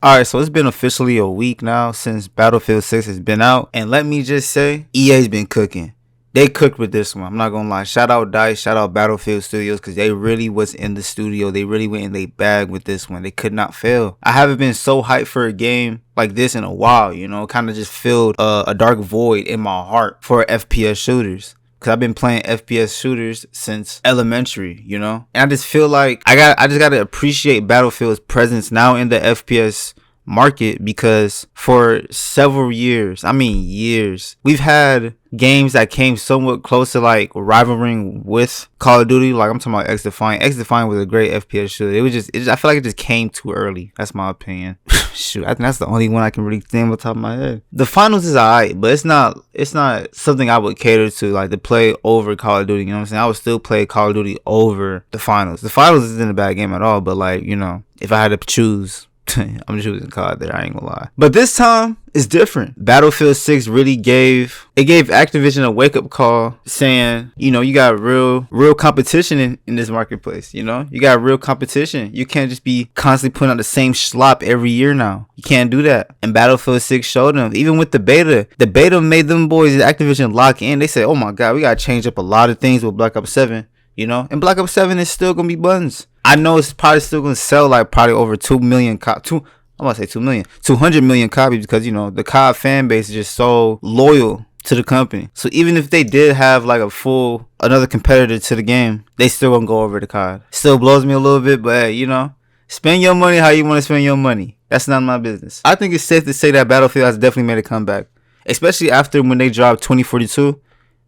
Alright, so it's been officially a week now since Battlefield 6 has been out. And let me just say, EA's been cooking. They cooked with this one. I'm not gonna lie. Shout out DICE, shout out Battlefield Studios, because they really was in the studio. They really went in their bag with this one. They could not fail. I haven't been so hyped for a game like this in a while, you know. Kind of just filled a dark void in my heart for FPS shooters. Cause I've been playing FPS shooters since elementary, you know? And I just feel like I just gotta appreciate Battlefield's presence now in the FPS market, because for several years, we've had games that came somewhat close to like rivaling with Call of Duty. Like I'm talking about XDefiant. XDefiant was a great FPS shooter. I feel like it just came too early. That's my opinion. Shoot, I think that's the only one I can really think on the top of my head. The finals is alright, but it's not something I would cater to, like to play over Call of Duty. You know what I'm saying? I would still play Call of Duty over the finals. The finals isn't a bad game at all, but like, you know, if I had to choose, I'm choosing COD there, I ain't gonna lie. But this time it's different. Battlefield 6 really gave Activision a wake-up call, saying, you know, you got real competition in this marketplace. You know, you got real competition. You can't just be constantly putting out the same slop every year now. You can't do that. And Battlefield 6 showed them. Even with the beta made them boys at Activision lock in. They said, oh my god, we gotta change up a lot of things with Black Ops 7. You know, and Black Ops 7 is still gonna be buns. I know it's probably still gonna sell like probably over 2 million copies. I'm gonna say 2 million, 200 million copies, because you know the COD fan base is just so loyal to the company. So even if they did have like another competitor to the game, they still gonna go over the COD. Still blows me a little bit, but hey, you know, spend your money how you want to spend your money. That's not my business. I think it's safe to say that Battlefield has definitely made a comeback, especially after when they dropped 2042.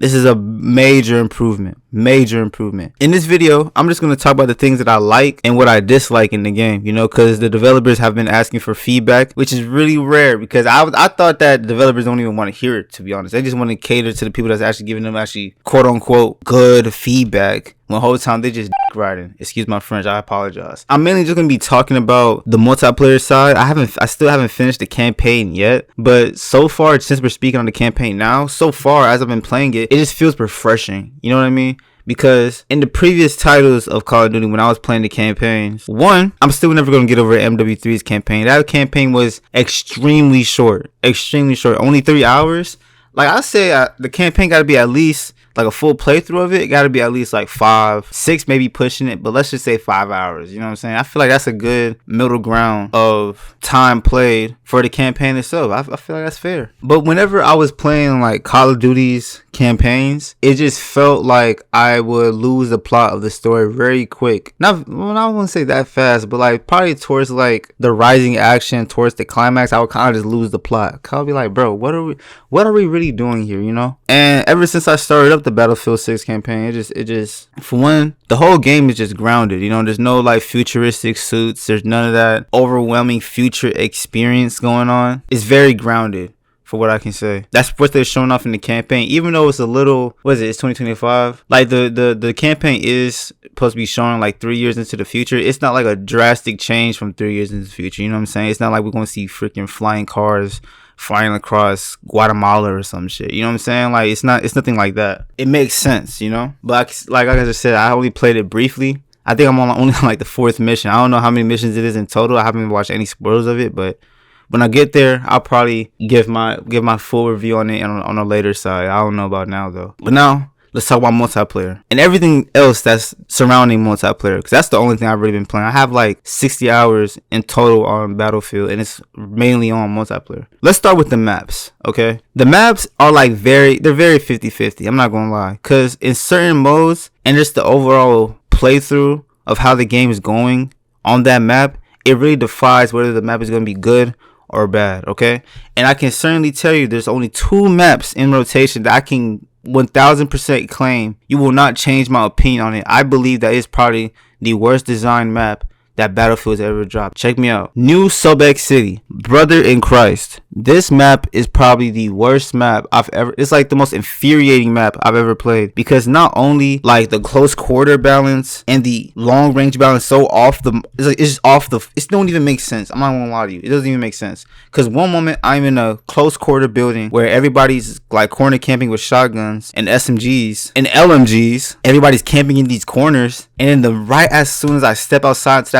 This is a major improvement. In this video, I'm just going to talk about the things that I like and what I dislike in the game, you know, because the developers have been asking for feedback, which is really rare, because I thought that developers don't even want to hear it, to be honest. They just want to cater to the people that's actually giving them quote unquote good feedback. When the whole time they just riding. Excuse my French, I apologize. I'm mainly just gonna be talking about the multiplayer side. I still haven't finished the campaign yet, but so far, since we're speaking on the campaign now, so far as I've been playing it just feels refreshing. You know what I mean? Because in the previous titles of Call of Duty, when I was playing the campaigns, I'm still never going to get over MW3's campaign. That campaign was extremely short, only 3 hours. Like I say, the campaign got to be at least like a full playthrough of it. Got to be at least like 5, 6, maybe pushing it, but let's just say 5 hours. You know what I'm saying? I feel like that's a good middle ground of time played for the campaign itself. I feel like that's fair. But whenever I was playing like Call of Duty's campaigns, it just felt like I would lose the plot of the story very quick. I wouldn't say that fast, but like probably towards like the rising action, towards the climax, I would kind of just lose the plot. I'll be like, bro, what are we really doing here, you know? And ever since I started up the Battlefield 6 campaign, it just for one, the whole game is just grounded, you know. There's no like futuristic suits, there's none of that overwhelming future experience going on. It's very grounded, for what I can say. That's what they're showing off in the campaign, even though it's a little, it's 2025. Like the campaign is supposed to be showing like 3 years into the future. It's not like a drastic change from 3 years into the future, you know what I'm saying? It's not like we're gonna see freaking flying cars flying across Guatemala or some shit, you know what I'm saying? Like it's nothing like that. It makes sense, you know. But like I just said, I only played it briefly. I think I'm only on like the 4th mission. I don't know how many missions it is in total. I haven't watched any spoilers of it, but when I get there, I'll probably give my full review on it on a later side. I don't know about now though. But now let's talk about multiplayer and everything else that's surrounding multiplayer, because that's the only thing I've really been playing. I have like 60 hours in total on Battlefield, and it's mainly on multiplayer. Let's start with the maps, okay? The maps are like they're very 50-50. I'm not gonna lie, because in certain modes and just the overall playthrough of how the game is going on that map, it really defies whether the map is gonna be good or bad, okay? And I can certainly tell you there's only 2 maps in rotation that I can 1000% claim you will not change my opinion on it. I believe that it's probably the worst designed map that Battlefield has ever dropped. Check me out. New Sobek City, Brother in Christ. This map is probably the worst map I've ever. It's like the most infuriating map I've ever played, because not only like the close quarter balance and the long range balance so off the. It's just off the. It don't even make sense. I'm not gonna lie to you. It doesn't even make sense. Because one moment I'm in a close quarter building where everybody's like corner camping with shotguns and SMGs and LMGs. Everybody's camping in these corners, and then right as soon as I step outside to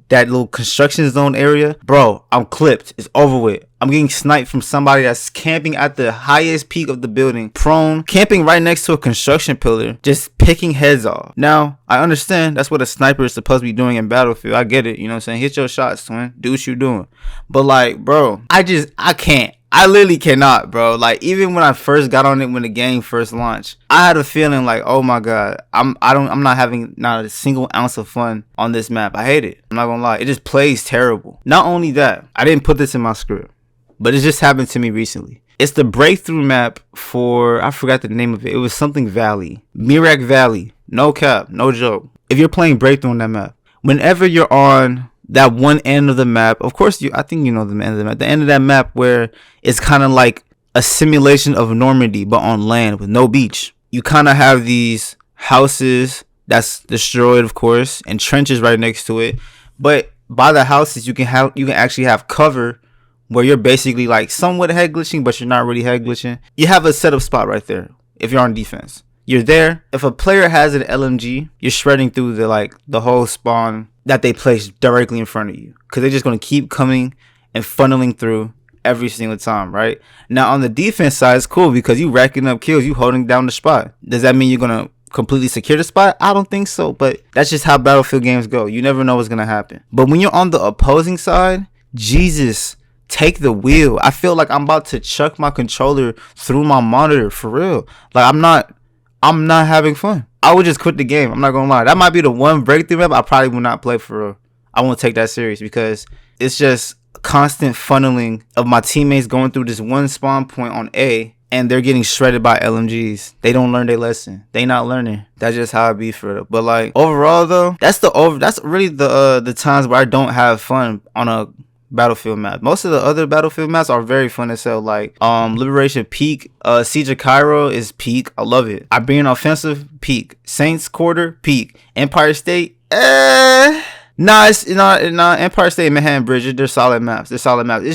that little construction zone area, bro, I'm clipped. It's over with. I'm getting sniped from somebody that's camping at the highest peak of the building, prone, camping right next to a construction pillar, just picking heads off. Now, I understand that's what a sniper is supposed to be doing in Battlefield. I get it, you know what I'm saying? Hit your shots, twin. Do what you doing. But like, bro, I can't. I literally cannot, bro. Like, even when I first got on it when the game first launched, I had a feeling like, oh my god, I'm not having not a single ounce of fun on this map. I hate it. I'm not gonna lie. It just plays terrible. Not only that, I didn't put this in my script, but it just happened to me recently. It's the breakthrough map for, I forgot the name of it. It was something Valley. Mirak Valley. No cap, no joke. If you're playing breakthrough on that map, whenever you're on that one end of the map, of course, I think you know the end of the map. The end of that map where it's kind of like a simulation of Normandy, but on land with no beach. You kind of have these houses that's destroyed, of course, and trenches right next to it. But by the houses, you can actually have cover where you're basically like somewhat head glitching, but you're not really head glitching. You have a setup spot right there if you're on defense. You're there. If a player has an LMG, you're shredding through the whole spawn that they place directly in front of you, because they're just going to keep coming and funneling through every single time, right? Now on the defense side, it's cool because you racking up kills, you holding down the spot. Does that mean you're going to completely secure the spot? I don't think so, but that's just how Battlefield games go. You never know what's going to happen. But when you're on the opposing side, Jesus, take the wheel. I feel like I'm about to chuck my controller through my monitor, for real. Like, I'm not having fun. I would just quit the game. I'm not gonna lie. That might be the one breakthrough map I probably will not play, for real. I won't take that serious because it's just constant funneling of my teammates going through this one spawn point on A, and they're getting shredded by LMGs. They don't learn their lesson. They not learning. That's just how it be, for real. But like, overall though, that's really the times where I don't have fun on a Battlefield map. Most of the other Battlefield maps are very fun as hell. Like Liberation peak, Siege of Cairo is peak. I love it. Iberian Offensive peak. Saints Quarter peak. Empire State Empire State and Manhattan Bridge, they're solid maps. It's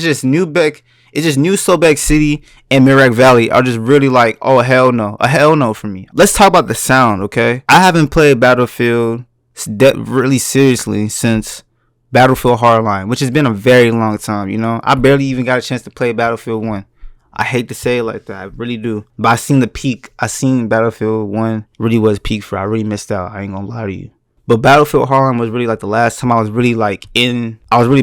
just New Sobek City and Mirak Valley are just really like, oh hell no, a hell no for me. Let's talk about the sound, okay? I haven't played Battlefield really seriously since Battlefield Hardline, which has been a very long time, you know. I barely even got a chance to play Battlefield 1. I hate to say it like that, I really do. But I seen the peak. I seen Battlefield 1 really was peak for. I really missed out. I ain't gonna lie to you. But Battlefield Hardline was really like the last time I was really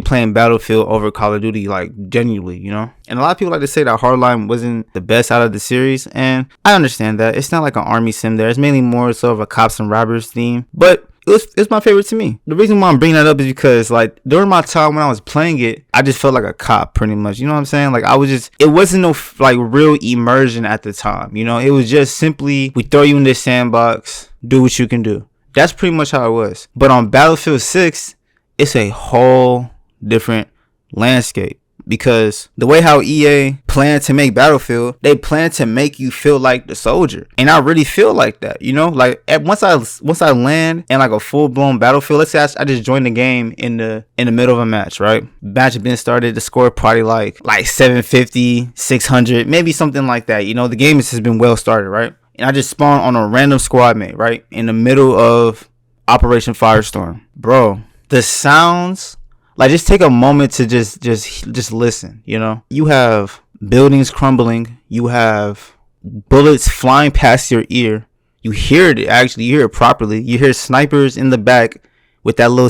playing Battlefield over Call of Duty, like genuinely, you know. And a lot of people like to say that Hardline wasn't the best out of the series, and I understand that. It's not like an army sim there. It's mainly more so of a cops and robbers theme. But it's my favorite to me. The reason why I'm bringing that up is because like during my time when I was playing it, I just felt like a cop pretty much. You know what I'm saying? Like it wasn't no like real immersion at the time. You know, it was just simply, we throw you in this sandbox, do what you can do. That's pretty much how it was. But on Battlefield 6, it's a whole different landscape. Because the way how EA planned to make Battlefield, they plan to make you feel like the soldier, and I really feel like that, you know. Like once I land in like a full blown Battlefield, let's say I just joined the game in the middle of a match, right? Match had been started, the score probably like 750, 600, maybe something like that. You know, the game has been well started, right? And I just spawn on a random squad mate, right, in the middle of Operation Firestorm, bro. The sounds. Like, just take a moment to just listen, you know? You have buildings crumbling. You have bullets flying past your ear. You hear it, actually. You hear it properly. You hear snipers in the back with that little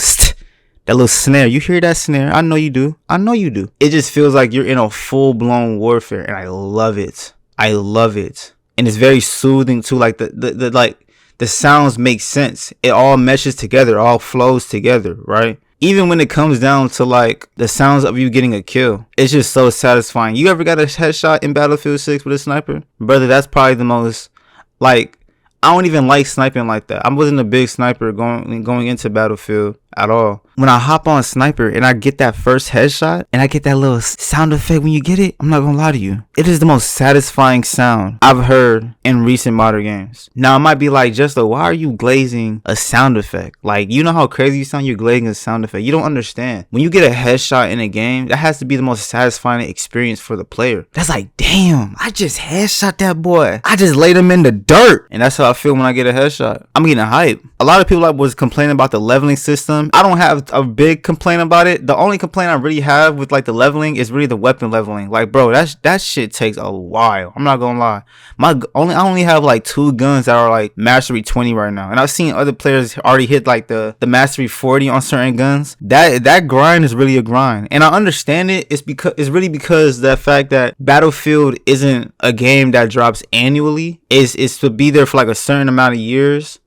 snare. You hear that snare? I know you do. It just feels like you're in a full-blown warfare, and I love it. And it's very soothing, too. Like, the sounds make sense. It all meshes together. It all flows together, right? Even when it comes down to like the sounds of you getting a kill, it's just so satisfying. You ever got a headshot in Battlefield 6 with a sniper? Brother, that's probably the most, like, I don't even like sniping like that. I wasn't a big sniper going into Battlefield. at all. When I hop on Sniper and I get that first headshot and I get that little sound effect when you get it, I'm not gonna lie to you, it is the most satisfying sound I've heard in recent modern games. Now, it might be like, Justo, why are you glazing a sound effect? Like, you know how crazy you sound? You're glazing a sound effect. You don't understand. When you get a headshot in a game, that has to be the most satisfying experience for the player. That's like, damn, I just headshot that boy. I just laid him in the dirt. And that's how I feel when I get a headshot. I'm getting hype. A lot of people was complaining about the leveling system. I don't have a big complaint about it. The only complaint I really have with like the leveling is really the weapon leveling. Like, bro, that shit takes a while. I'm not gonna lie. I only have like 2 guns that are like mastery 20 right now, and I've seen other players already hit like the mastery 40 on certain guns. That grind is really a grind, and I understand it. It's really because the fact that Battlefield isn't a game that drops annually. Is to be there for like a certain amount of years,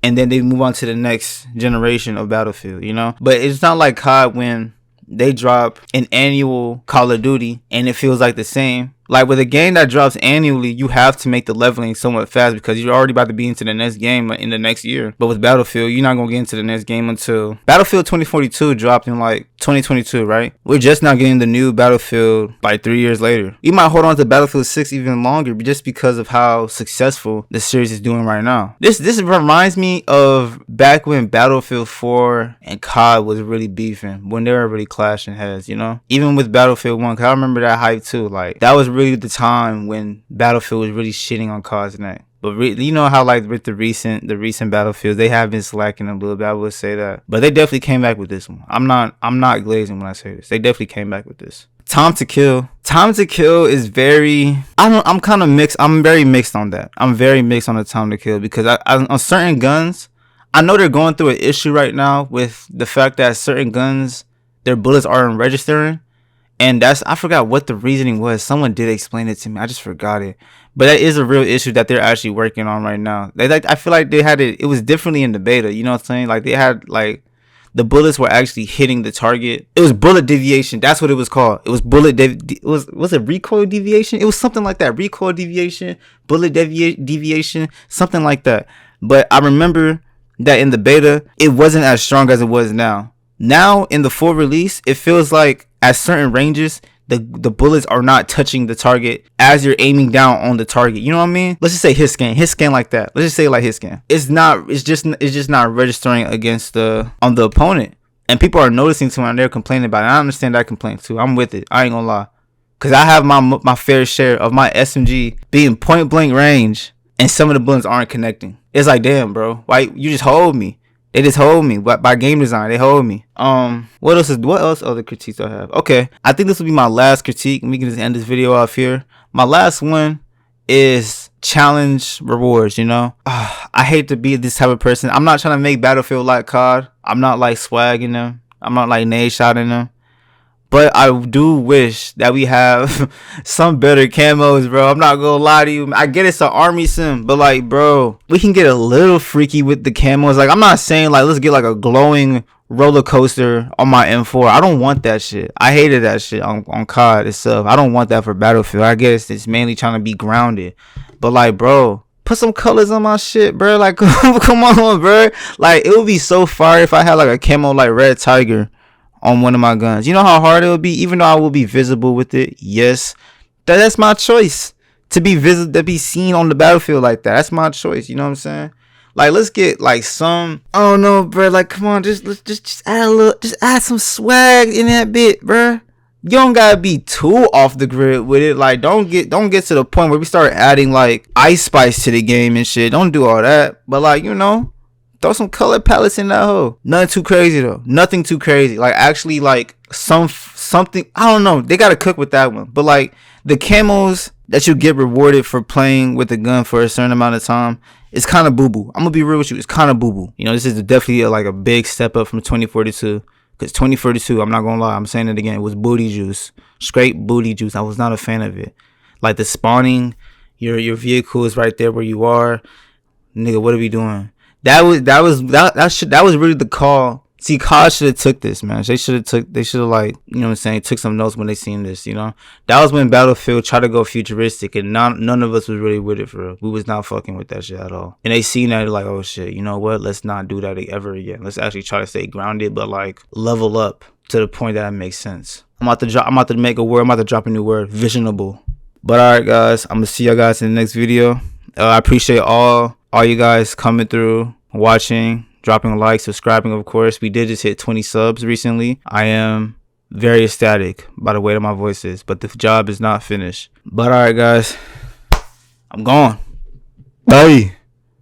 and then they move on to the next generation of Battlefield, you know? But it's not like COD when they drop an annual Call of Duty and it feels like the same. Like with a game that drops annually, you have to make the leveling somewhat fast because you're already about to be into the next game in the next year. But with Battlefield, you're not going to get into the next game until Battlefield 2042 dropped in like 2022, right? We're just now getting the new Battlefield by 3 years later. You might hold on to Battlefield 6 even longer just because of how successful the series is doing right now. This reminds me of back when Battlefield 4 and COD was really beefing, when they were really clashing heads, you know? Even with Battlefield 1, 'cause I remember that hype too. Like, that was really the time when Battlefield was really shitting on COD's neck. But you know how like with the recent Battlefields, they have been slacking a little bit. I would say that, but they definitely came back with this one. I'm not glazing when I say this. They definitely came back with this. Time to Kill is very, I'm kind of mixed. I'm very mixed on that. I'm very mixed on the Time to Kill because I on certain guns, I know they're going through an issue right now with the fact that certain guns, their bullets aren't registering. And I forgot what the reasoning was. Someone did explain it to me. I just forgot it. But that is a real issue that they're actually working on right now. I feel like they had it was differently in the beta. You know what I'm saying? Like they had like the bullets were actually hitting the target. It was bullet deviation. That's what it was called. It was was it recoil deviation? It was something like that. Recoil deviation, bullet deviation, something like that. But I remember that in the beta, it wasn't as strong as it was now. Now in the full release, it feels like at certain ranges, the bullets are not touching the target as you're aiming down on the target. You know what I mean? Let's just say hit scan like that. Let's just say like hit scan. It's just not registering against on the opponent. And people are noticing too and they're complaining about it. I understand that complaint too. I'm with it. I ain't gonna lie. Cause I have my fair share of my SMG being point blank range and some of the bullets aren't connecting. It's like, damn, bro. Why you just hold me? They just hold me. But by game design, they hold me. What else other critiques do I have? Okay, I think this will be my last critique. We can just end this video off here. My last one is challenge rewards, you know? I hate to be this type of person. I'm not trying to make Battlefield like COD. I'm not like swagging them. I'm not like nade shotting them. But I do wish that we have some better camos, bro. I'm not gonna lie to you. I get it's an army sim, but like, bro, we can get a little freaky with the camos. Like, I'm not saying like let's get like a glowing roller coaster on my M4. I don't want that shit. I hated that shit on COD itself. I don't want that for Battlefield. I guess it's mainly trying to be grounded. But like, bro, put some colors on my shit, bro. Like, come on, bro. Like, it would be so fire if I had like a camo like Red Tiger on one of my guns. You know how hard it would be, even though I will be visible with it. Yes, that's my choice to be visible, to be seen on the battlefield like that. That's my choice. You know what I'm saying? Like, let's get like some, I don't know, bro. Like, come on, just add a little, just add some swag in that bit, bro. You don't gotta be too off the grid with it. Like, don't get to the point where we start adding like Ice Spice to the game and shit. Don't do all that. But like, you know, throw some color palettes in that hole. Nothing too crazy though. Nothing too crazy. Like, actually, like something. I don't know. They gotta cook with that one. But like the camos that you get rewarded for playing with the gun for a certain amount of time, it's kind of boo boo. I'm gonna be real with you. It's kind of boo boo. You know, this is definitely like a big step up from 2042. Because 2042, I'm not gonna lie, I'm saying it again, it was booty juice. Straight booty juice. I was not a fan of it. Like the spawning, your vehicle is right there where you are. Nigga, what are we doing? That was really the call See, COD should have took this, man. They should have like, you know what I'm saying, took some notes when they seen this, you know? That was when Battlefield tried to go futuristic, and none of us was really with it, for real. We was not fucking with that shit at all. And they seen that, like, oh shit, you know what? Let's not do that ever again. Let's actually try to stay grounded, but like level up to the point that it makes sense. I'm about to make a word. I'm about to drop a new word, visionable. But all right, guys, I'm gonna see y'all guys in the next video. I appreciate all you guys coming through, watching, dropping a like, subscribing, of course. We did just hit 20 subs recently. I am very ecstatic by the way that my voice is, but the job is not finished. But all right, guys, I'm gone. Bye.